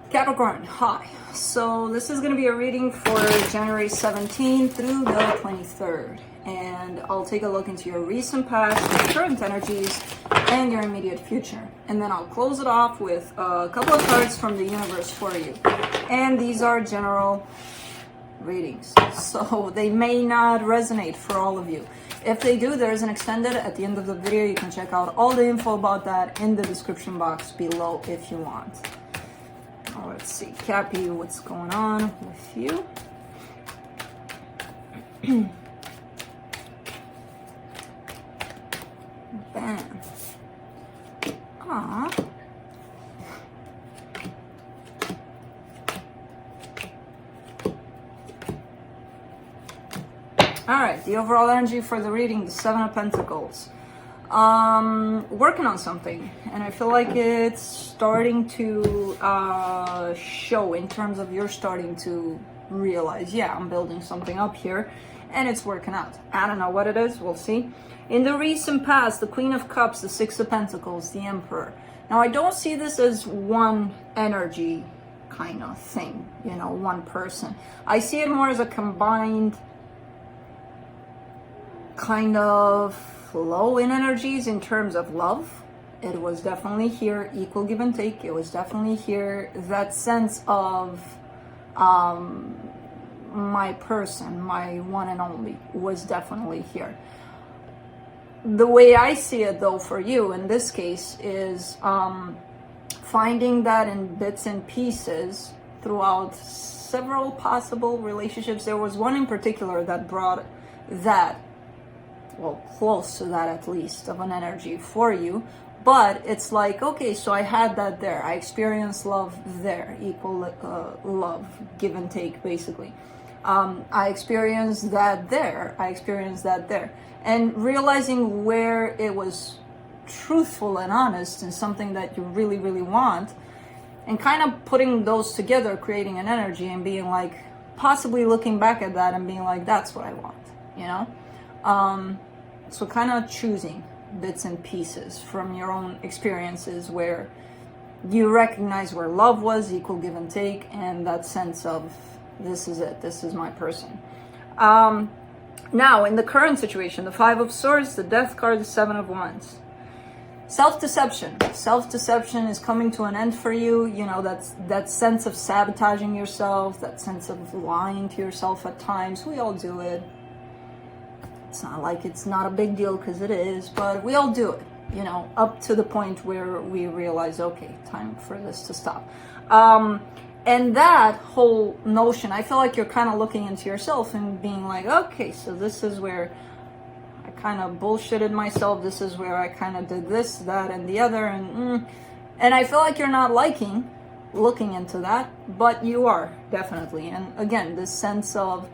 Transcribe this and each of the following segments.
Capricorn, hi. So this is going to be a reading for January 17th through the 23rd. And I'll take a look into your recent past, your current energies, and your immediate future. And then I'll close it off with a couple of cards from the universe for you. And these are general readings, so they may not resonate for all of you. If they do, there is an extended at the end of the video. You can check out all the info about that in the description box below if you want. Let's see, Cappy, what's going on with you? Bam. Aww. Alright, the overall energy for the reading, the Seven of Pentacles. Working on something, and I feel like it's starting to show in terms of you're starting to realize, yeah, I'm building something up here and it's working out. I don't know what it is, we'll see. In the recent past, the Queen of Cups, the Six of Pentacles, the Emperor. Now I don't see this as one energy kind of thing, you know, one person. I see it more as a combined kind of flow in energies in terms of love. It was definitely here, equal give and take. It was definitely here, that sense of my person, my one and only, was definitely here. The way I see it though for you in this case is finding that in bits and pieces throughout several possible relationships. There was one in particular that brought that, well, close to that at least, of an energy for you. But it's like, okay, so I had that there. I experienced love there, equal love, give and take, basically. I experienced that there. I experienced that there. And realizing where it was truthful and honest and something that you really, really want, and kind of putting those together, creating an energy and being like, possibly looking back at that and being like, that's what I want, you know? So kind of choosing bits and pieces from your own experiences where you recognize where love was, equal give and take, and that sense of, this is it, this is my person. Now, in the current situation, the Five of Swords, the Death card, the Seven of Wands. Self-deception. Self-deception is coming to an end for you. You know, that sense of sabotaging yourself, that sense of lying to yourself at times. We all do it. It's not like it's not a big deal, because it is, but we all do it, you know, up to the point where we realize, okay, time for this to stop. And that whole notion, I feel like you're kind of looking into yourself and being like, okay, so this is where I kind of bullshitted myself. This is where I kind of did this, that, and the other. And I feel like you're not liking looking into that, but you are, definitely. And again, this sense of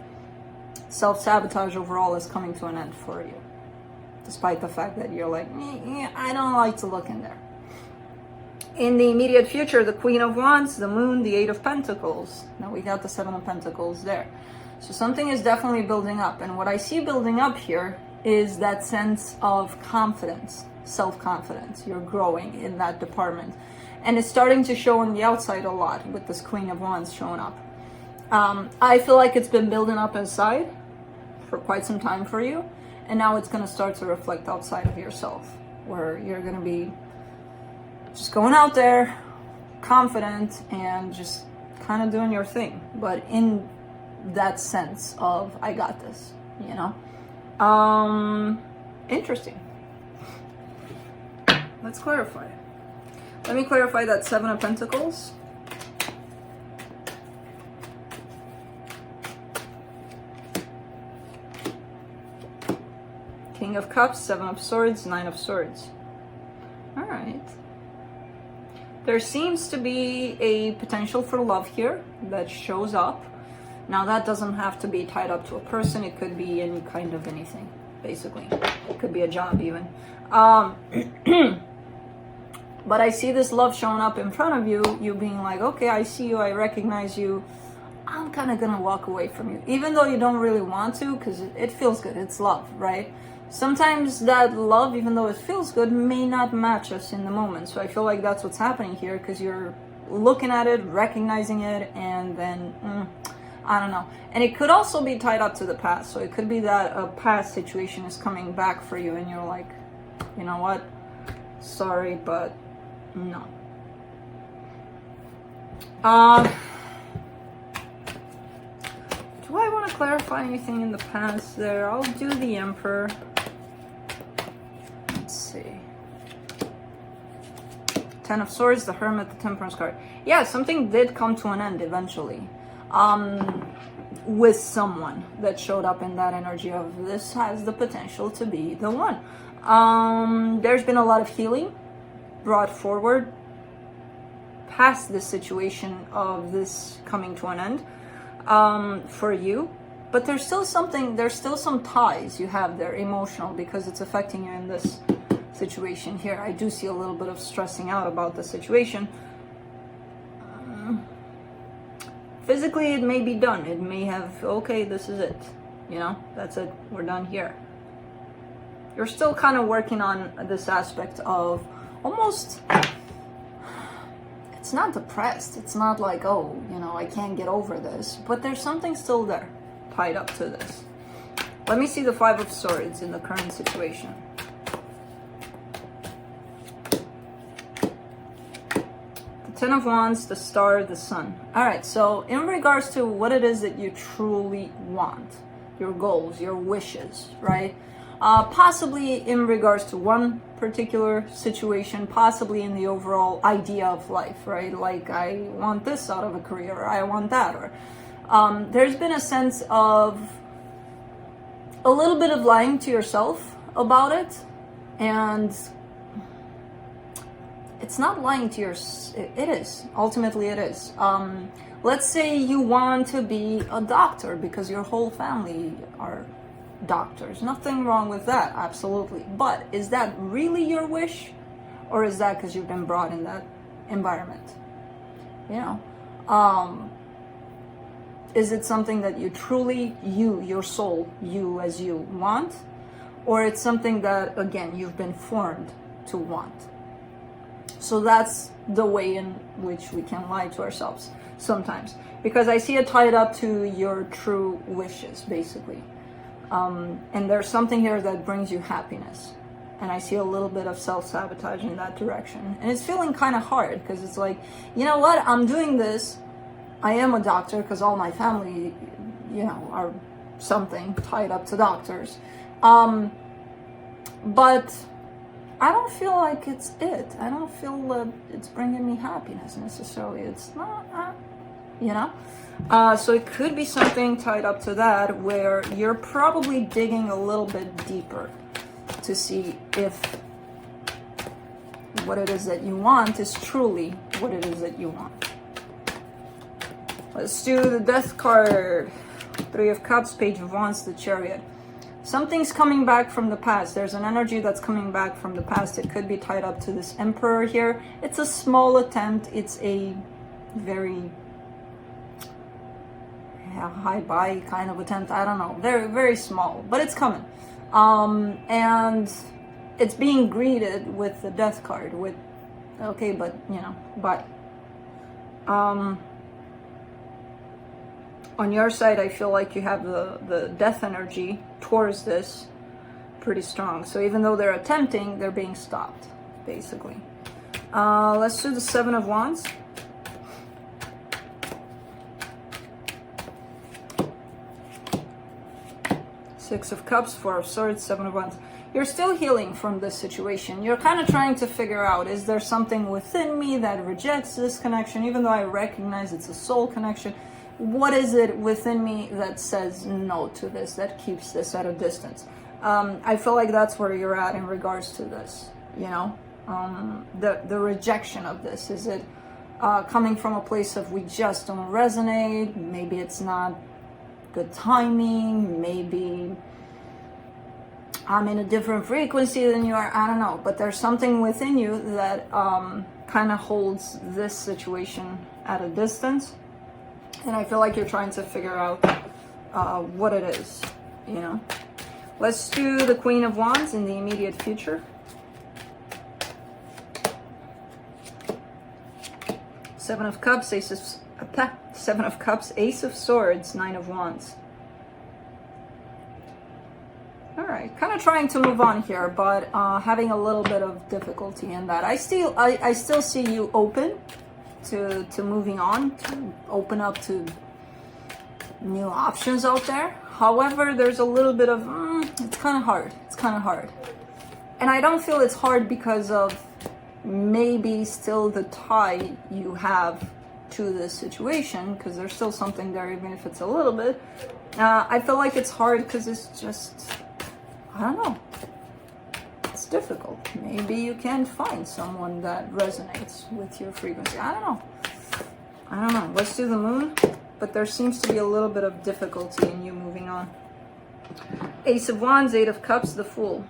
self-sabotage overall is coming to an end for you, despite the fact that you're like, I don't like to look in there. In the immediate future, the Queen of Wands, the Moon, the Eight of Pentacles. Now we got the Seven of Pentacles there. So something is definitely building up. And what I see building up here is that sense of confidence, self-confidence. You're growing in that department. And it's starting to show on the outside a lot with this Queen of Wands showing up. I feel like it's been building up inside for quite some time for you, and now it's going to start to reflect outside of yourself, where you're going to be just going out there confident and just kind of doing your thing, but in that sense of, I got this, you know. Interesting. Let's clarify. Let me clarify that Seven of Pentacles. King of Cups, Seven of Swords, Nine of Swords. All right. There seems to be a potential for love here that shows up. Now that doesn't have to be tied up to a person. It could be any kind of anything, basically. It could be a job even. But I see this love showing up in front of you, you being like, okay, I see you, I recognize you. I'm kind of gonna walk away from you, even though you don't really want to, because it feels good. It's love, right? Sometimes that love, even though it feels good, may not match us in the moment. So I feel like that's what's happening here, because you're looking at it, recognizing it, and then I don't know. And it could also be tied up to the past. So it could be that a past situation is coming back for you and you're like, you know what, sorry, but no. Do I want to clarify anything in the past there? I'll do the Emperor. Let's see. Ten of Swords, the Hermit, the Temperance card. Yeah, something did come to an end eventually. With someone that showed up in that energy of this has the potential to be the one. There's been a lot of healing brought forward past this situation of this coming to an end for you, but there's still some ties you have there, emotional, because it's affecting you in this situation here. I do see a little bit of stressing out about the situation. Physically, it may be done. It may have, okay, this is it. You know, that's it. We're done here. You're still kind of working on this aspect of almost, it's not depressed. It's not like, oh, you know, I can't get over this. But there's something still there tied up to this. Let me see the Five of Swords in the current situation. Ten of Wands, the Star, the Sun. All right, so in regards to what it is that you truly want, your goals, your wishes, right? Possibly in regards to one particular situation, possibly in the overall idea of life, right? Like, I want this out of a career, or I want that, or there's been a sense of a little bit of lying to yourself about it, and it's not lying to it is. Ultimately, it is. Let's say you want to be a doctor because your whole family are doctors. Nothing wrong with that, absolutely. But is that really your wish? Or is that because you've been brought in that environment? You know? Is it something that you truly, your soul, you as you want? Or it's something that, again, you've been formed to want? So that's the way in which we can lie to ourselves sometimes, because I see it tied up to your true wishes, basically. And there's something here that brings you happiness. And I see a little bit of self-sabotage in that direction. And it's feeling kind of hard because it's like, you know what, I'm doing this. I am a doctor because all my family, you know, are something tied up to doctors. But I don't feel like it's it. I don't feel that it's bringing me happiness necessarily. It's not, you know? So it could be something tied up to that where you're probably digging a little bit deeper to see if what it is that you want is truly what it is that you want. Let's do the Death card. Three of Cups, Page of Wands, the Chariot. Something's coming back from the past. There's an energy that's coming back from the past. It could be tied up to this Emperor here. It's a small attempt. It's a very high-buy kind of attempt. I don't know. Very, very small. But it's coming. And it's being greeted with the Death card. With, okay, but, you know, but... on your side, I feel like you have the death energy towards this pretty strong. So even though they're attempting, they're being stopped, basically. Let's do the Seven of Wands. Six of Cups, Four of Swords, Seven of Wands. You're still healing from this situation. You're kind of trying to figure out, is there something within me that rejects this connection, even though I recognize it's a soul connection? What is it within me that says no to this, that keeps this at a distance? I feel like that's where you're at in regards to this, you know? The rejection of this. Is it coming from a place of we just don't resonate? Maybe it's not good timing. Maybe I'm in a different frequency than you are. I don't know. But there's something within you that kind of holds this situation at a distance. And I feel like you're trying to figure out what it is, you know. Let's do the Queen of Wands in the immediate future. Seven of Cups, Seven of Cups, Ace of Swords, Nine of Wands. All right, kind of trying to move on here, but having a little bit of difficulty in that. I still see you open to moving on, to open up to new options out there. However, there's a little bit of, it's kind of hard. It's kind of hard. And I don't feel it's hard because of maybe still the tie you have to this situation, because there's still something there, even if it's a little bit. I feel like it's hard because it's just, I don't know. It's difficult. Maybe you can't find someone that resonates with your frequency. I don't know. I don't know. Let's do the Moon. But there seems to be a little bit of difficulty in you moving on. Ace of Wands, Eight of Cups, the Fool.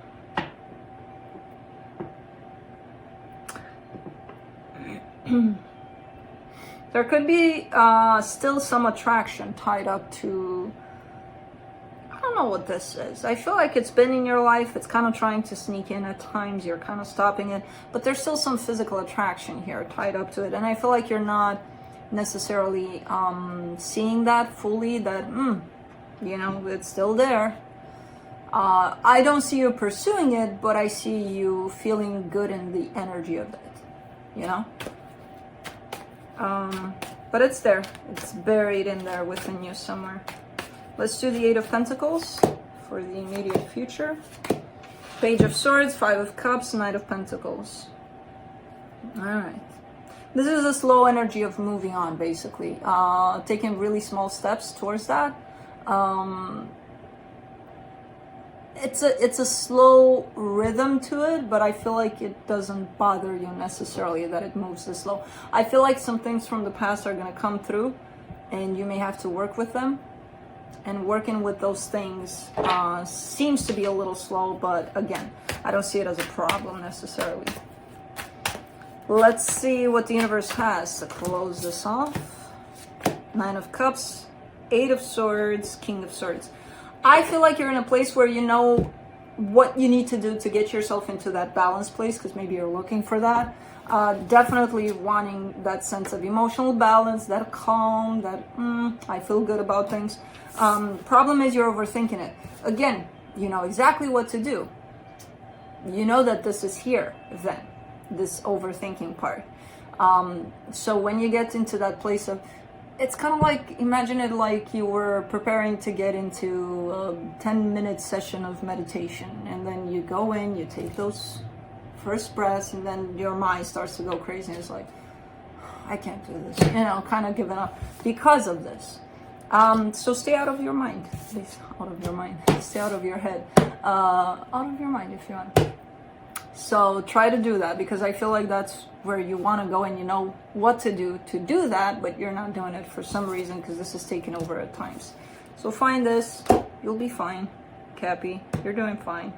There could be still some attraction tied up to, I don't know what this is. I feel like it's been in your life. It's kind of trying to sneak in at times. You're kind of stopping it. But there's still some physical attraction here tied up to it. And I feel like you're not necessarily seeing that fully, that, you know, it's still there. I don't see you pursuing it, but I see you feeling good in the energy of it, you know? But it's there. It's buried in there within you somewhere. Let's do the Eight of Pentacles for the immediate future. Page of Swords, Five of Cups, Knight of Pentacles. All right. This is a slow energy of moving on, basically. Taking really small steps towards that. It's a slow rhythm to it, but I feel like it doesn't bother you necessarily that it moves this slow. I feel like some things from the past are going to come through, and you may have to work with them. And working with those things seems to be a little slow, but again, I don't see it as a problem necessarily. Let's see what the universe has to close this off. Nine of Cups, Eight of Swords, King of Swords. I feel like you're in a place where you know what you need to do to get yourself into that balanced place, because maybe you're looking for that. Definitely wanting that sense of emotional balance, that calm, that I feel good about things. Problem is you're overthinking it. Again, you know exactly what to do. You know that this is here then, this overthinking part. So when you get into that place of, it's kind of like, imagine it like you were preparing to get into a 10-minute session of meditation, and then you go in, you take those first breaths, and then your mind starts to go crazy, and it's like, I can't do this, you know, kind of giving up because of this. So stay out of your mind, please, out of your mind, stay out of your head, out of your mind if you want. So try to do that, because I feel like that's where you want to go, and you know what to do that, but you're not doing it for some reason because this is taking over at times. So find this, you'll be fine, Cappy, you're doing fine.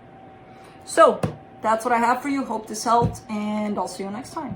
So that's what I have for you. Hope this helped, and I'll see you next time.